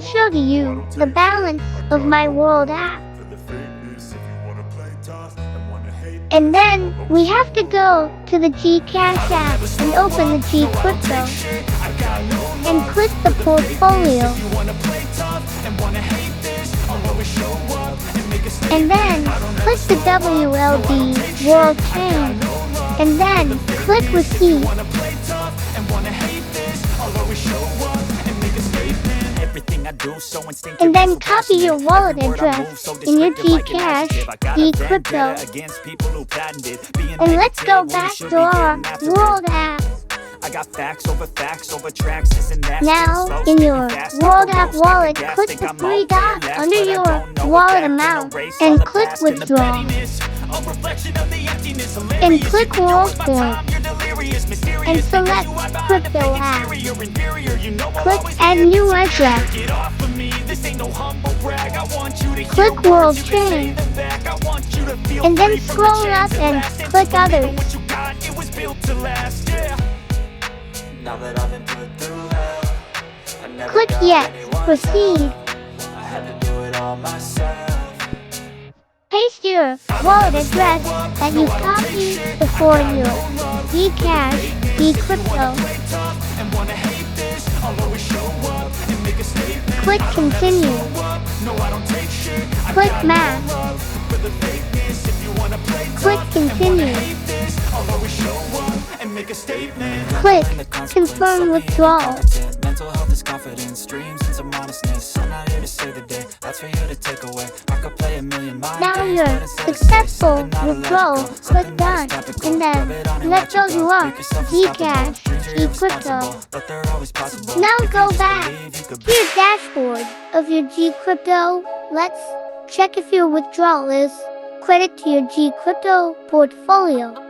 show to you the balance of my World app. And then we have to go to the Gcash app and open the Gcrypto and click the portfolio. And then click the WLD Worldcoin and then click receipt. And then copy your wallet address in your Gcash, Gcrypto. And let's go back to our World app. Now, in your World app wallet, click the three dots under your wallet amount and click withdraw. And click Worldcoin and select crypto app. Click add new address. Click Worldcoin and then scroll up and click others. Click yes, proceed. Paste your wallet address that you copied before in your Gcash, Gcrypto. Click continue. Click match. Click continue. Click confirm withdrawal. Mental health is confidence, dreams and some honestness. I'm not here to save the day, that's for you to take away. I could play a million mind Now games, your but instead of successful say something not withdrawal, illogical, click something done, that is topical. and then Rub it on and let watch go it you go. are Make yourself Gcash, unstoppable. Dreams are Gcrypto. irresponsible, but they're always possible. Now If you go just back believe, you could to your dashboard of your Gcrypto. Let's check if your withdrawal is credit to your Gcrypto portfolio.